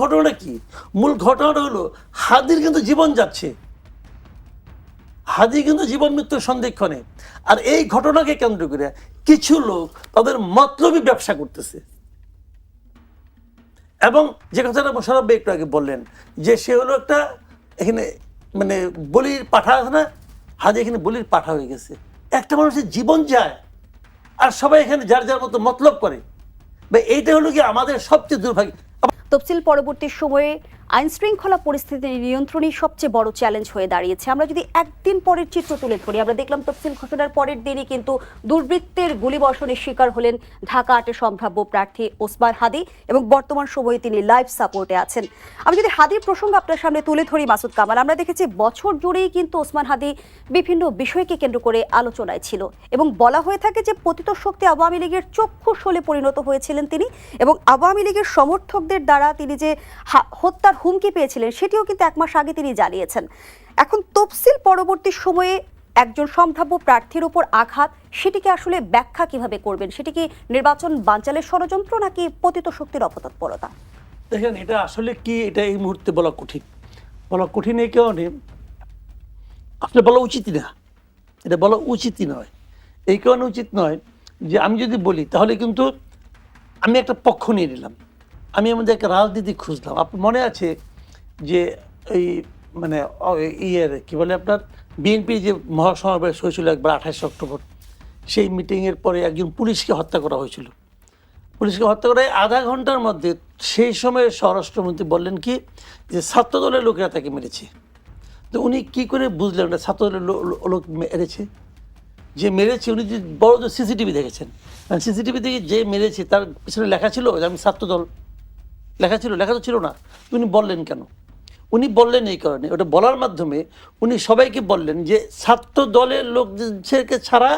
ঘটনাটা কি? মূল ঘটনাটা হলো হাদির কিন্তু জীবন যাচ্ছে, হাদি কিন্তু জীবন মৃত্যুর সন্ধিক্ষণে। আর এই ঘটনাকে কেন্দ্র করে কিছু লোক তাদের মতলবী ব্যবসা করতেছে। এবং যে কথাটা মোশাররফ ভাই একটু আগে বললেন যে সে হলো একটা এখানে মানে বলির পাঠা আছে না, হাদি এখানে বলির পাঠা হয়ে গেছে। একটা মানুষের জীবন যায় আর সবাই এখানে যার যার মতো মতলব করে। এইটা হলো কি আমাদের সবচেয়ে দুর্ভাগ্য। তফসিল পরবর্তী সময়ে আইন শৃঙ্খলা পরিস্থিতি নিয়ন্ত্রণই সবচেয়ে বড় চ্যালেঞ্জ হয়ে দাঁড়িয়েছে। আমরা যদি একদিন পরের চিত্র তুলে ধরি, আমরা দেখলাম তফসিল ঘোষণার পরের দিনই কিন্তু দুর্বৃত্তের গুলিবর্ষণের শিকার হলেন ঢাকা ৮-এর সম্ভাব্য প্রার্থী ওসমান হাদি এবং বর্তমান সময়ে তিনি লাইফ সাপোর্টে আছেন। আমি যদি হাদির প্রসঙ্গ আপনার সামনে তুলে ধরি মাসুদ কামাল, আমরা দেখেছি বছর জুড়েই কিন্তু ওসমান হাদি বিভিন্ন বিষয়কে কেন্দ্র করে আলোচনায় ছিল এবং বলা হয়ে থাকে যে পতিত শক্তি আওয়ামী লীগের চক্ষুশূলে পরিণত হয়েছিলেন তিনি, এবং আওয়ামী লীগের সমর্থকদের দ্বারা তিনি যে হত্যার হুমকি পেয়েছিলেন সেটিও কিন্তু 1 মাস আগে তিনি জানিয়েছেন। এখন তফসিল পরবর্তী সময়ে একজন সম্ভাব্য প্রার্থীর উপর আঘাত, সেটিকে আসলে ব্যাখ্যা কিভাবে করবেন? সেটি কি নির্বাচন বানচালের ষড়যন্ত্র নাকি পতিত শক্তির অপতৎপরতা? দেখেন, এটা আসলে কি, এটা এই মুহূর্তে বলা কঠিন এই কারণে আসলে বলা উচিতই না, এটা বলা উচিতই নয়। এই কারণে উচিত নয় যে আমি যদি বলি তাহলে কিন্তু আমি একটা পক্ষ নিয়ে নিলাম, আমি আমাদের একটা রাজনীতি খুঁজলাম। আপনার মনে আছে যে এই মানে কি বলে আপনার বিএনপির যে মহাসমাবেশ হয়েছিল একবার 28 অক্টোবর, সেই মিটিংয়ের পরে একজন পুলিশকে হত্যা করা হয়েছিল। পুলিশকে হত্যা করায় আধা ঘন্টার মধ্যে সেই সময় স্বরাষ্ট্রমন্ত্রী বললেন কি যে ছাত্রদলের লোকেরা তাকে মেরেছে। তো উনি কি করে বুঝলেন না ছাত্রদলের লোক মেরেছে? যে মেরেছে উনি যে বড় যে সিসিটিভি দেখেছেন, সিসিটিভি থেকে যে মেরেছে তার পিছনে লেখা ছিল যে আমি ছাত্রদল, লেখা তো ছিল না। উনি বললেন কেন? উনি বললেন এই কারণে, ওটা বলার মাধ্যমে উনি সবাইকে বললেন যে ছাত্র দলের লোকদেরকে ছাড়া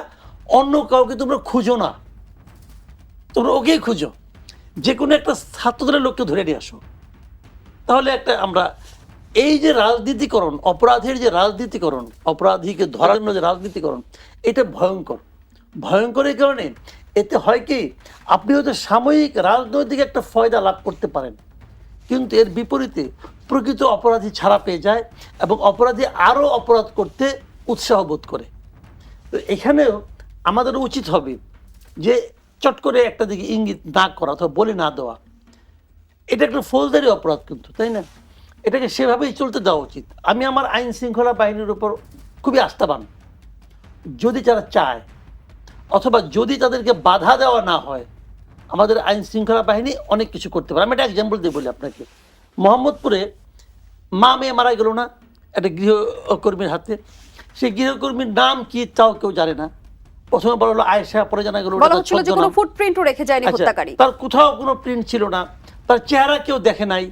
অন্য কাউকে তোমরা খুঁজো না, তোমরা ওকেই খুঁজো, যে কোনো একটা ছাত্র দলের লোককে ধরে নিয়ে আসো। তাহলে একটা আমরা এই যে রাজনীতিকরণ, অপরাধের যে রাজনীতিকরণ, অপরাধীকে ধরার জন্য যে রাজনীতিকরণ, এটা ভয়ঙ্কর এই কারণে এতে হয় কি আপনি হয়তো সাময়িক রাজনৈতিক একটা ফয়দা লাভ করতে পারেন, কিন্তু এর বিপরীতে প্রকৃত অপরাধী ছাড়া পেয়ে যায় এবং অপরাধী আরও অপরাধ করতে উৎসাহ বোধ করে। তো এখানেও আমাদের উচিত হবে যে চট করে একটা দিকে ইঙ্গিত না করা অথবা বলে না দেওয়া। এটা একটা ফৌজদারি অপরাধ কিন্তু, তাই না? এটাকে সেভাবেই চলতে দেওয়া উচিত। আমি আমার আইন শৃঙ্খলা বাহিনীর উপর খুবই আস্থাবান। যদি যারা চায় অথবা যদি তাদেরকে বাধা দেওয়া না হয়, আমাদের আইন শৃঙ্খলা বাহিনী অনেক কিছু করতে পারে। আমি একটা এক্সাম্পল দিয়ে বলি আপনাকে। মোহাম্মদপুরে মা মেয়ে মারা গেল না একটা গৃহকর্মীর হাতে, সেই গৃহকর্মীর নাম কি তাও কেউ জানে না। প্রথমে বলা হলো আয়েশা, পরে জানা গেল ফুটপ্রিন্টও রেখে যায়নি হত্যাকারী, তার কোথাও কোনো প্রিন্ট ছিল না, তার চেহারা কেউ দেখে নাই।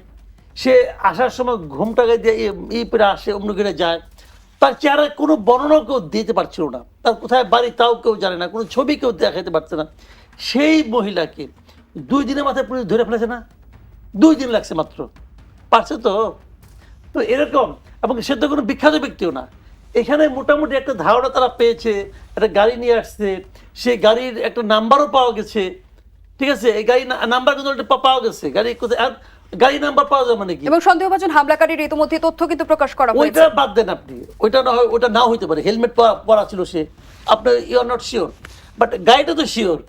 সে আসার সময় ঘুমটাকে দিয়ে পরে আসে, অন্য ঘিরে যায়, তার চেহারায় কোনো বর্ণনা কেউ দিতে পারছিল না, তার কোথায় বাড়ি তাও কেউ জানে না, কোনো ছবি কেউ দেখাতে পারছে না। সেই মহিলাকে 2 দিনের মাথায় পুলিশ ধরে ফেলেছে না, 2 দিন লাগছে মাত্র, পারছে তো। তো এরকম, এবং সে তো কোনো বিখ্যাত ব্যক্তিও না। এখানে মোটামুটি একটা ধারণা তারা পেয়েছে, একটা গাড়ি নিয়ে আসছে, সেই গাড়ির একটা নাম্বারও পাওয়া গেছে, ঠিক আছে? এই গাড়ি নাম্বার কিন্তু পাওয়া গেছে, গাড়ি কোথায়, আর গাড়ি নাম্বার পাওয়া যায় মানে কি? এবং সন্দেহভাজন হামলাকারীর ইতিমধ্যে তথ্য কিন্তু প্রকাশ করা হয়েছে। ওইটা বাদ দেন আপনি, ওইটা না হয়, ওটা নাও হইতে পারে, হেলমেট পরা ছিল সে, আপনার you are not sure, but গাড়িটা তো শিওর।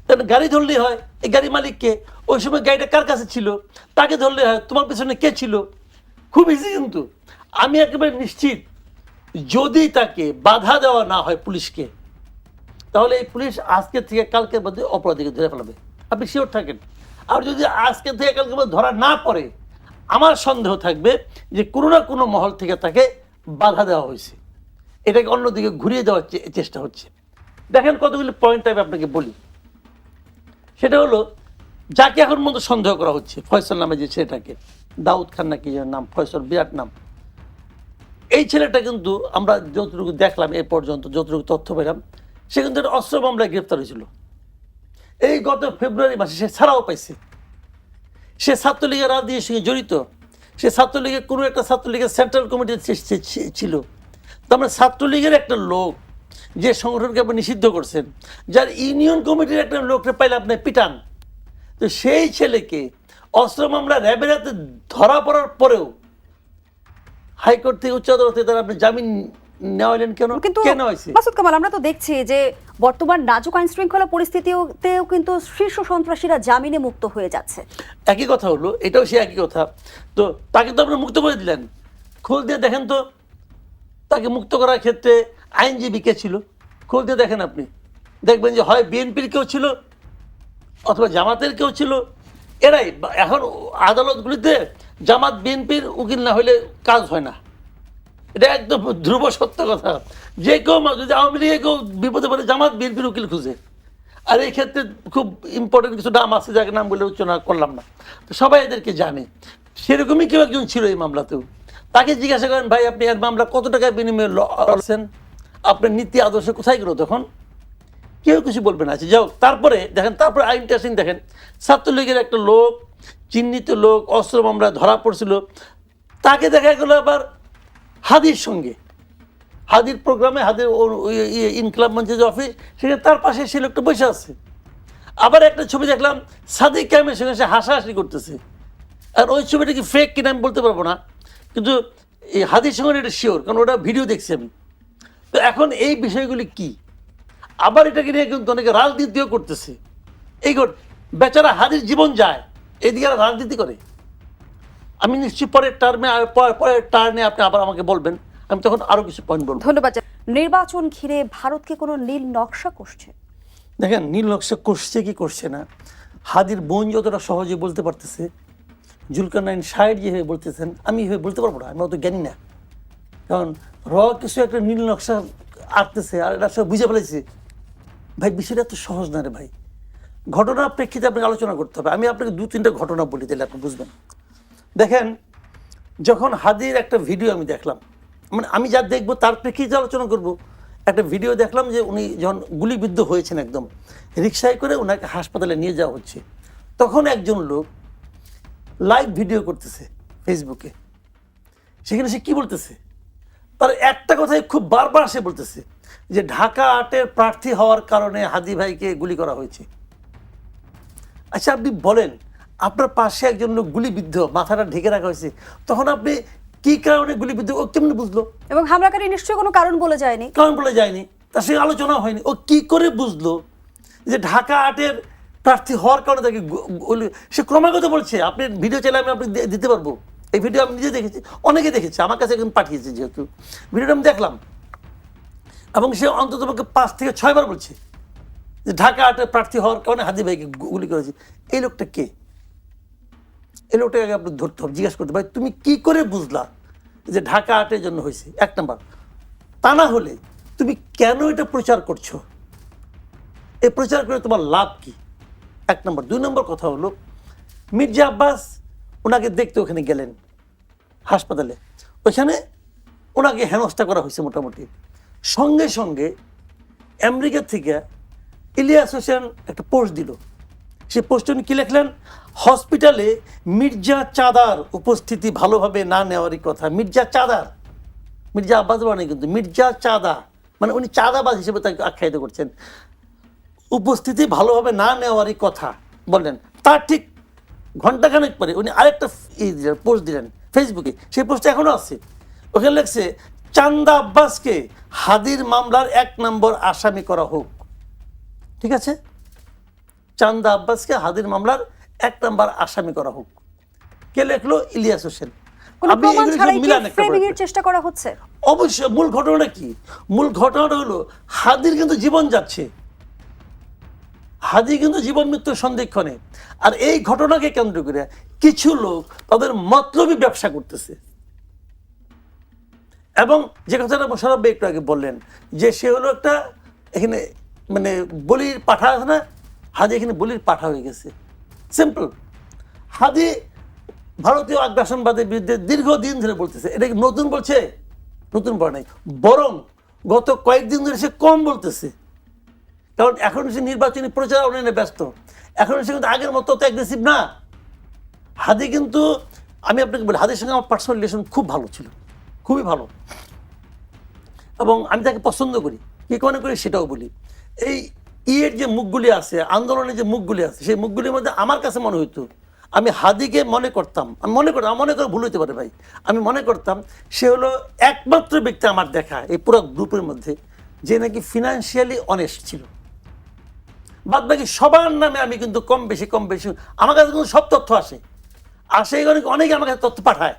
তাহলে গাড়ি ধরলেই হয় এই গাড়ি মালিককে, ওই সময় গাড়িটা কার কাছে ছিল তাকে ধরলে হয়, তোমার পেছনে কে ছিল। খুব ইজি কিন্তু। আমি একেবারে নিশ্চিত যদি তাকে বাধা দেওয়া না হয় পুলিশকে, তাহলে এই পুলিশ আজকে থেকে কালকের মধ্যে অপরাধীকে ধরে ফেলাবে, আপনি শিওর থাকেন। আর যদি আজকে থেকে কালকের মধ্যে ধরা না পড়ে, আমার সন্দেহ থাকবে যে কোনো না কোনো মহল থেকে তাকে বাধা দেওয়া হয়েছে, এটাকে অন্যদিকে ঘুরিয়ে দেওয়ার চেষ্টা হচ্ছে। দেখেন কতগুলি পয়েন্ট আমি আপনাকে বলি। সেটা হলো যাকে এখন মতো সন্দেহ করা হচ্ছে, ফয়সল নামে যে ছেলেটাকে, দাউদ খান নাকি নাম, ফয়সল, বিরাট নাম। এই ছেলেটা কিন্তু আমরা যতটুকু দেখলাম এ পর্যন্ত, যতটুকু তথ্য পেলাম, সে কিন্তু একটা অস্ত্র মামলায় গ্রেপ্তার হয়েছিল। এই গত ফেব্রুয়ারি মাসে সে ছাড়াও পাইছে। সে ছাত্রলীগের রাজনীতির সঙ্গে জড়িত, সে ছাত্রলীগের কোনো একটা ছাত্রলীগের সেন্ট্রাল কমিটিতে ছিল। তো আমরা ছাত্রলীগের একটা লোক যে সংগঠনকে আপনি নিষিদ্ধ করছেন, যার ইউনিয়ন কমিটির একটা লোককে পাইলে আপনি পিটান, তো সেই ছেলেকে অস্ত্র মামলা র্যাবের হাতে ধরা পড়ার পরেও হাইকোর্ট থেকে উচ্চ আদালত থেকে তারা আপনি জামিন নেওয়ালেন কেন? কিন্তু কেন হয়েছে? মাসুদ কামাল, আমরা তো দেখছি যে বর্তমান নাজুক আইন শৃঙ্খলা পরিস্থিতিতেও কিন্তু শীর্ষ সন্ত্রাসীরা জামিনে মুক্ত হয়ে যাচ্ছে। একই কথা হলো, এটাও সে একই কথা। তো তাকে তো আপনি মুক্ত করে দিলেন, খোঁজ দিয়ে দেখেন তো তাকে মুক্ত করার ক্ষেত্রে আইনজীবী কে ছিল, খোঁজ দিয়ে দেখেন আপনি, দেখবেন যে হয় বিএনপির কেউ ছিল অথবা জামাতের কেউ ছিল। এরাই এখন আদালতগুলিতে জামাত বিএনপির উকিল না হলে কাজ হয় না, এটা একদম ধ্রুব সত্য কথা। যে কেউ যদি আওয়ামী লীগে কেউ বিপদে পড়ে জামাত বিএনপির উকিল খুঁজে। আর এই ক্ষেত্রে খুব ইম্পর্টেন্ট কিছু নাম আছে, যাকে নাম বলে উচ্চারণ করলাম না, তো সবাই এদেরকে জানে। সেরকমই কেউ একজন ছিল এই মামলাতেও। তাকে জিজ্ঞাসা করেন, ভাই আপনি এর মামলা কত টাকার বিনিময়ে লড়ছেন, আপনার নীতি আদর্শ কোথায় গেল? তখন কেউ কিছু বলবে না। যাও, তারপরে দেখেন, তারপরে আইনটা আসেন দেখেন, ছাত্রলীগের একটা লোক, চিহ্নিত লোক, অস্ত্র মামলা ধরা পড়ছিল, তাকে দেখা গেল আবার হাদির সঙ্গে, হাদির প্রোগ্রামে, হাদির ইনকলাব মঞ্চের যে অফিস, সেখানে তার পাশে সে লোকটা বসে আছে। আবার একটা ছবি দেখলাম সাদিক কায়েমের সঙ্গে সে হাসাহাসি করতেছে। আর ওই ছবিটা কি ফেক কিনা আমি বলতে পারবো না, কিন্তু এই হাদির সঙ্গে এটা শিওর, কারণ ওটা ভিডিও দেখছি আমি। তো এখন এই বিষয়গুলি কি? আবার এটাকে নিয়ে কিন্তু অনেকে রাজনীতিও করতেছে। এই বেচারা হাদির জীবন যায়, এদিকে আর রাজনীতি করে। আমি নিশ্চয়ই পরের টার্মে আপনি আবার আমাকে বলবেন, আমি তখন আরো কিছু পয়েন্ট বলবো। ধন্যবাদ। নির্বাচন ঘিরে ভারতকে কোনো নীল নকশা করছে? দেখেন, নীল নকশা করছে কি করছে না, হাদির বোন যতটা সহজে বলতে পারতেছে, জুলকারনাইন সাহেব যেভাবে বলতেছেন, আমি এভাবে বলতে পারবো না, আমি অত জ্ঞানী না। কারণ কিছু একটা নীল নকশা আঁকতেছে আর এটা সব বুঝে ফেলেছে। ভাই বিষয়টা এত সহজ না রে ভাই, ঘটনার প্রেক্ষিতে আপনাকে আলোচনা করতে হবে। আমি আপনাকে 2-3টা ঘটনা বলি, তাহলে আপনি বুঝবেন। দেখেন, যখন হাদির একটা ভিডিও আমি দেখলাম, মানে আমি যা দেখবো তার প্রেক্ষিতে আলোচনা করব। একটা ভিডিও দেখলাম যে উনি যখন গুলিবিদ্ধ হয়েছেন, একদম রিক্সায় করে ওনাকে হাসপাতালে নিয়ে যাওয়া হচ্ছে, তখন একজন লোক লাইভ ভিডিও করতেছে ফেসবুকে। সেখানে সে কি বলতেছে, তার একটা কথাই খুব বারবার সে বলতেছে যে ঢাকা 8-এর প্রার্থী হওয়ার কারণে হাদি ভাইকে গুলি করা হয়েছে। আচ্ছা আপনি বলেন, আপনার পাশে একজন লোক গুলিবিদ্ধ, মাথাটা ঢেকে রাখা হয়েছে, তখন আপনি কি কারণে গুলিবিদ্ধ, ও কেমনি বুঝলো? এবং হামলাকারী নিশ্চয়ই কোনো কারণ বলে যায়নি। কারণ বলে যায়নি, তার সঙ্গে আলোচনা হয়নি। ও কি করে বুঝলো যে ঢাকা 8-এর প্রার্থী হওয়ার কারণে তাকে সে ক্রমাগত বলছে। আপনি ভিডিও চাইলে আমি আপনি দিতে পারবো, এই ভিডিও আমি নিজে দেখেছি, অনেকে দেখেছে, আমার কাছে একজন পাঠিয়েছে, যেহেতু ভিডিওটা আমি দেখলাম। এবং সে অন্তত 5 থেকে 6 বার বলছে যে ঢাকা 8-এর প্রার্থী হওয়ার কারণে হাদি ভাইকে গুলি করেছে। এই লোকটা কে? এই লোকটাকে আগে আপনি ধরতে হবে, জিজ্ঞাসা করতে, ভাই তুমি কি করে বুঝলা যে ঢাকা 8-এর জন্য হয়েছে? 1 নাম্বার। তা না হলে তুমি কেন এটা প্রচার করছো? এই প্রচার করে তোমার লাভ কি? 1 নম্বর। 2 নম্বর কথা হলো, মির্জা আব্বাস ওনাকে দেখতে ওখানে গেলেন হাসপাতালে, ওইখানে ওনাকে হেনস্থা করা হয়েছে মোটামুটি। সঙ্গে সঙ্গে আমেরিকা থেকে ইলিয়াস হোসেন একটা পোস্ট দিল। সেই পোস্টে উনি কি লিখলেন, হসপিটালে মির্জা চাঁদার উপস্থিতি ভালোভাবে না নেওয়ারই কথা। মির্জা চাঁদার, মির্জা আব্বাস বলে কিন্তু মির্জা চাঁদা, মানে উনি চাঁদাবাজ হিসেবে তাকে আখ্যায়িত করছেন। উপস্থিতি ভালোভাবে না নেওয়ারই কথা বললেন। তার ঠিক ঘন্টাখানেক পরে উনি আরেকটা পোস্ট দিলেন ফেসবুকে, সেই পোস্টটা এখনো আছে। ওখানে লেখছে, চান্দা আব্বাসকে হাদির মামলার 1 নম্বর আসামি করা হোক। ঠিক আছে, চান্দা আব্বাসকে হাদির মামলার 1 নম্বর আসামি করা হোক। কে লেখলো? ইলিয়াস হোসেন। চেষ্টা করা হচ্ছে। অবশ্যই। মূল ঘটনাটা কি? মূল ঘটনাটা হলো হাদির কিন্তু জীবন যাচ্ছে, হাদি কিন্তু জীবন মৃত্যুর সন্ধিক্ষণে। আর এই ঘটনাকে কেন্দ্র করে কিছু লোক তাদের মতলবী ব্যবসা করতেছে। এবং যে কথাটা মোশাররফ ভাই একটু আগে বললেন যে সে হলো একটা এখানে মানে বলির পাঠা আছে না, হাদি এখানে বলির পাঠা হয়ে গেছে। সিম্পল। হাদি ভারতীয় আগ্রাসনবাদের বিরুদ্ধে দীর্ঘদিন ধরে বলতেছে। এটা কি নতুন বলছে? নতুন বলে নাই, বরং গত কয়েকদিন ধরে সে কম বলতেছে। কারণ এখন সে নির্বাচনী প্রচার অনেক ব্যস্ত, এখন সে কিন্তু আগের মতো তো অ্যাগ্রেসিভ না। হাদি কিন্তু, আমি আপনাকে বলি, হাদির সঙ্গে আমার পার্সোনাল রিলেশন খুব ভালো ছিল, খুবই ভালো, এবং আমি তাকে পছন্দ করি। কি কারণে করি সেটাও বলি। এই যে মুখগুলি আছে, আন্দোলনের যে মুখগুলি আছে, সেই মুখগুলির মধ্যে আমার কাছে মনে হইতো আমি হাদিকে মনে করতাম, আমি মনে করে ভুল হইতে পারে ভাই, আমি মনে করতাম সে হলো একমাত্র ব্যক্তি আমার দেখা এই পুরো গ্রুপের মধ্যে যে নাকি ফিনান্সিয়ালি অনেস্ট ছিল। বাদ বাকি সবার নামে আমি কিন্তু কম বেশি আমার কাছে কিন্তু সব তথ্য আসে, অনেকে আমার কাছে তথ্য পাঠায়।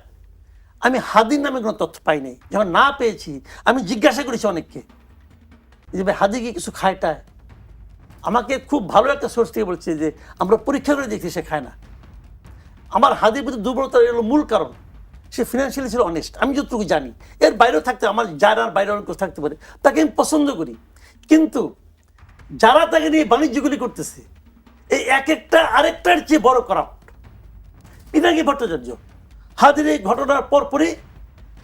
আমি হাদির নামে কোনো তথ্য পাই নাই। যখন না পেয়েছি আমি জিজ্ঞাসা করেছি অনেককে যে ভাই হাদি কি কিছু খায়টায়। আমাকে খুব ভালো একটা সোর্স থেকে বলছে যে আমরা পরীক্ষা করে দেখছি সে খায় না। আমার হাদির প্রতি দুর্বলতার এলো মূল কারণ সে ফিনান্সিয়ালি ছিল অনেস্ট, আমি যতটুকু জানি। এর বাইরেও থাকতে আমার যারা বাইরে অনেক কিছু থাকতে পারে, তাকে আমি পছন্দ করি। কিন্তু যারা তাকে নিয়ে বাণিজ্যগুলি করতেছে এই এক একটা আরেকটার চেয়ে বড় করাপ্ট। পিনাকি ভট্টাচার্য হাদির এই ঘটনার পরপরই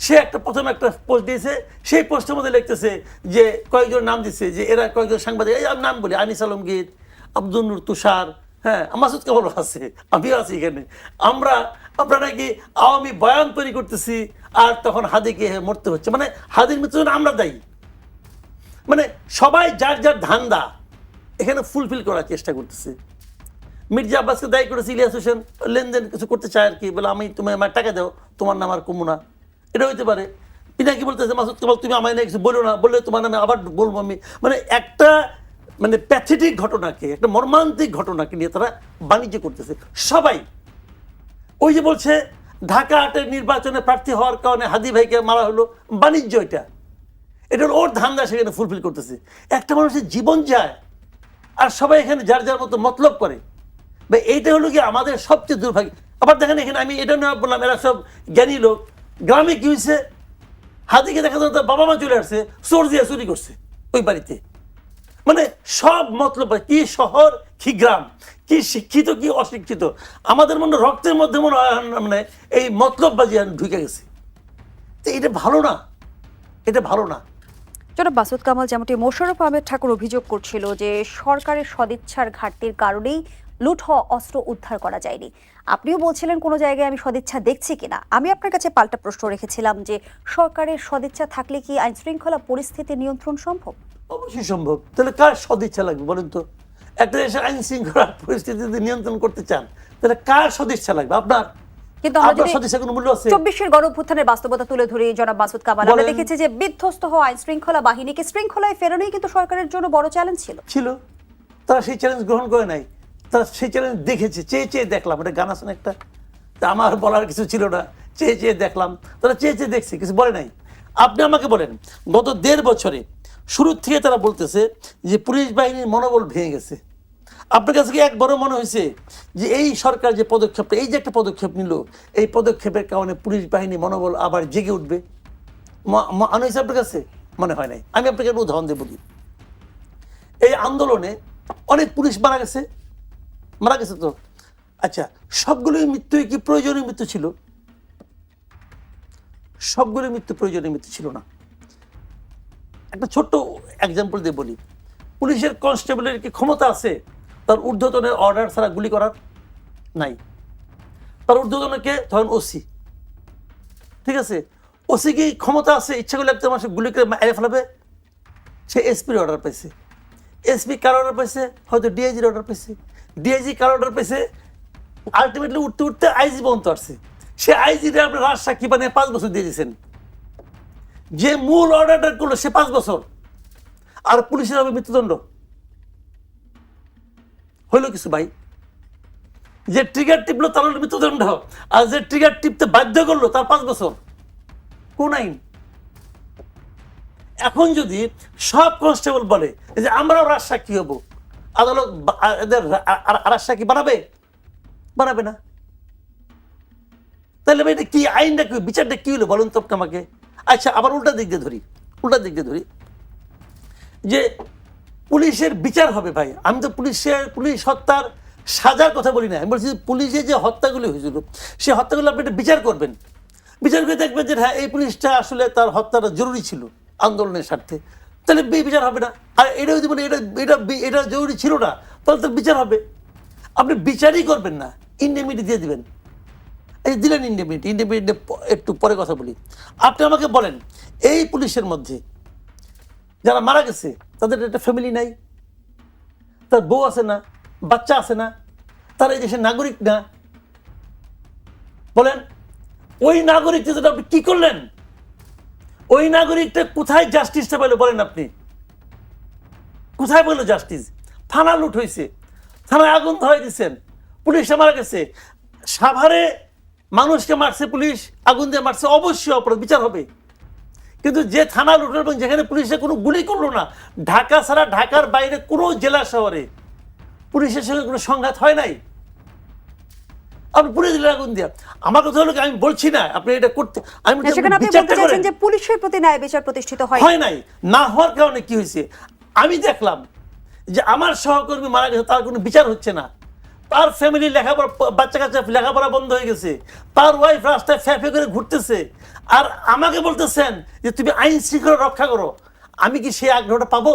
সে প্রথমে একটা পোস্ট দিয়েছে, সেই পোস্টের মধ্যে লিখতেছে যে কয়েকজন নাম দিচ্ছে যে এরা কয়েকজন সাংবাদিক, এই নাম বলি আনিস আলমগীর, আব্দুল নূর তুষার, হ্যাঁ মাসুদ কামাল আছে, আমিও আছি এখানে। আপনারা নাকি আওয়ামী বয়ান তৈরি করতেছি আর তখন হাদিকে মরতে হচ্ছে, মানে হাদির মৃত্যুর জন্য আমরা দায়ী। মানে সবাই যার যার ধান্দা এখানে ফুলফিল করার চেষ্টা করতেছে। মির্জা আব্বাসকে দায়ী করেছে ইলিয়াস হোসেন লেনদেন কিছু করতে চায় আর কি, বলে আমি তুমি আমার টাকা দাও, তোমার নাম আর কমু না, এটা হইতে পারে। পিনাকি বলতেছে মাসুদ কামাল তুমি আমায় না কিছু বলো না, বললে তোমার নামে আবার বলবো আমি। মানে একটা প্যাথেটিক ঘটনাকে, একটা মর্মান্তিক ঘটনাকে নিয়ে তারা বাণিজ্য করতেছে সবাই। ওই যে বলছে ঢাকা ৮-এর নির্বাচনে প্রার্থী হওয়ার কারণে হাদি ভাইকে মারা হলো, বাণিজ্য এটা হলো ওর ধান্দা, সেখানে ফুলফিল করতেছে। একটা মানুষের জীবন যায় আর সবাই এখানে যার যার মতো মতলব করে। ভাই এইটা হলো কি আমাদের সবচেয়ে দুর্ভাগ্য। আবার দেখেন এখানে আমি এটা না বললাম এরা সব জ্ঞানী লোক, গ্রামে কি হয়েছে হাদিকে দেখা যায় তার বাবা মা চলে আসছে, চোর দিয়ে চুরি করছে ওই বাড়িতে। মানে সব মতলব, কি শহর কি গ্রাম, কি শিক্ষিত কি অশিক্ষিত, আমাদের মনে রক্তের মধ্যে মনে হয় মানে এই মতলববাজি ঢুকে গেছে। তো এটা ভালো না, এটা ভালো না। জনাব মাসুদ কামাল, যেমনটি মোশাররফ আহমেদ ঠাকুর অভিযোগ করছিল যে সরকারের সদিচ্ছার ঘাটতির কারণেই লুট হওয়া অস্ত্র উদ্ধার করা যায়নি, আপনিও বলছিলেন কোনো জায়গায় আমি সদিচ্ছা দেখছি কিনা। আমি আপনার কাছে পাল্টা প্রশ্ন রেখেছিলাম যে সরকারের সদিচ্ছা থাকলে কি আইন শৃঙ্খলা পরিস্থিতি নিয়ন্ত্রণ সম্ভব? অবশ্যই সম্ভব। তাহলে কার সদিচ্ছা লাগবে বলেন তো? একটা দেশের আইন শৃঙ্খলা পরিস্থিতি যদি নিয়ন্ত্রণ করতে চান তাহলে কার সদিচ্ছা লাগবে? আপনার। কিন্তু আমরা যদি সদিচ্ছা কোনো মূল্য আছে? 24-এর গণঅভ্যুত্থানের বাস্তবতা তুলে ধরে জনাব মাসুদ কামাল, আমরা দেখেছি যে বিধ্বস্ত হওয়া আইন শৃঙ্খলা বাহিনীকে শৃঙ্খলায় ফেরানোই কিন্তু সরকারের জন্য বড় চ্যালেঞ্জ ছিল। তারা সেই চ্যালেঞ্জ গ্রহণ করে নাই, তারা সেই চ্যালেঞ্জ দেখেছে। চেয়ে চেয়ে দেখলাম, এটা গান আছে না একটা, তা আমার বলার কিছু ছিল না, চেয়ে চেয়ে দেখলাম। তারা চেয়ে চেয়ে দেখছে, কিছু বলে নাই। আপনি আমাকে বলেন গত 1.5 বছরে শুরুর থেকে তারা বলতেছে যে পুলিশ বাহিনীর মনোবল ভেঙে গেছে। আপনার কাছে কি একবারও মনে হয়েছে যে এই সরকার যে পদক্ষেপটা, এই যে একটা পদক্ষেপ নিল, এই পদক্ষেপের কারণে পুলিশ বাহিনী মনোবল আবার জেগে উঠবে? মনে হয়েছে আপনার কাছে? মনে হয় নাই। আমি আপনাকে একটা উদাহরণ দিয়ে বলি। এই আন্দোলনে অনেক পুলিশ মারা গেছে তো। আচ্ছা, সবগুলোই মৃত্যুই কি প্রয়োজনীয় মৃত্যু ছিল? সবগুলো মৃত্যু প্রয়োজনীয় মৃত্যু ছিল না। একটা ছোট্ট এক্সাম্পল দিয়ে বলি, পুলিশের কনস্টেবলের কি ক্ষমতা আছে তার ঊর্ধ্বতনের অর্ডার ছাড়া গুলি করার? নাই। তার ঊর্ধ্বতনকে ধরেন ওসি, ঠিক আছে, ওসি কি ক্ষমতা আছে ইচ্ছা করলে একটা মানুষের গুলি করে মেরে ফেলাবে? সে এসপির অর্ডার পাইছে। এসপি কার অর্ডার পাইছে? হয়তো ডিআইজির অর্ডার পাইছে। ডিআইজি কার অর্ডার পাইছে? আলটিমেটলি উঠতে উঠতে আইজি পর্যন্ত আসছে। সে আইজিটা আপনি রাজ সাক্ষী বানিয়ে 5 বছর দিয়ে দিয়েছেন। যে মূল অর্ডারটা করলো সে 5 বছর, আর পুলিশের হবে মৃত্যুদণ্ড। হইল কিছু ভাই? যে ট্রিগার টিপলো তার হলো মৃত্যুদণ্ড, আর যে ট্রিগার টিপতে বাধ্য করলো তার 5 বছর। কোন আইন? এখন যদি সব কনস্টেবল বলে যে আমরাও রাজ সাক্ষী হবো, আদালত এদের রাজ সাক্ষী বানাবে না। তাহলে এটা কি আইনটা কি, বিচারটা কি হলো বলুন তো আমাকে? আচ্ছা, আবার উল্টা দিক দিয়ে ধরি যে পুলিশের বিচার হবে। ভাই আমি তো পুলিশ হত্যার সাজার কথা বলি না, আমি বলছি পুলিশে যে হত্যাগুলি হয়েছিল সেই হত্যাগুলো আপনি একটা বিচার করবেন। বিচার করে দেখবেন যে হ্যাঁ এই পুলিশটা আসলে তার হত্যাটা জরুরি ছিল আন্দোলনের স্বার্থে, তাহলে বিচার হবে না। আর এটা যদি বলি এটা জরুরি ছিল না, তাহলে তো বিচার হবে। আপনি বিচারই করবেন না, ইন্ডেমিনিটি দিয়ে দিবেন। এই দিলেন ইন্ডেমিনিটি একটু পরে কথা বলি। আপনি আমাকে বলেন এই পুলিশের মধ্যে যারা মারা গেছে তাদের একটা ফ্যামিলি নাই, তার বউ আছে না, বাচ্চা আছে না, তারা এই দেশের নাগরিক না, বলেন ওই নাগরিকটা যেটা আপনি কি করলেন? ওই নাগরিকটা কোথায় জাস্টিসটা পেল বলেন আপনি? কোথায় পেল জাস্টিস? থানা লুট হয়েছে, থানায় আগুন ধরাই দিচ্ছেন, পুলিশে মারা গেছে, সাভারে মানুষকে মারছে পুলিশ, আগুন দিয়ে মারছে, অবশ্যই অপরাধ, বিচার হবে। কিন্তু যে থানা লুটের এবং যেখানে পুলিশে কোনো গুলি করলো না, ঢাকা ছাড়া ঢাকার বাইরে কোনো জেলা শহরে পুলিশের সঙ্গে কোনো সংঘাত হয় নাই, আপনি পুলিশ দিলেন আগুন দিয়া। আমার কথা হলো কি, আমি বলছি না আপনি এটা করতে, আমি বলছি সেখানে আপনি আপনি বিচারটা বলতে চাচ্ছেন করেন। যে পুলিশের প্রতি ন্যায় বিচার প্রতিষ্ঠিত হয় হয় নাই, না হওয়ার কারণে কি হয়েছে, আমি দেখলাম যে আমার সহকর্মী মারা গেছে, তার কোনো বিচার হচ্ছে না, তার ফ্যামিলি লেখাপড়া, বাচ্চা কাচ্চা লেখাপড়া বন্ধ হয়ে গেছে, তার ওয়াইফ রাস্তায় ফ্যাফে করে ঘুরতেছে, আর আমাকে বলতেছেন যে তুমি আইন শৃঙ্খলা রক্ষা করো। আমি কি সেই আগ্রহটা পাবো?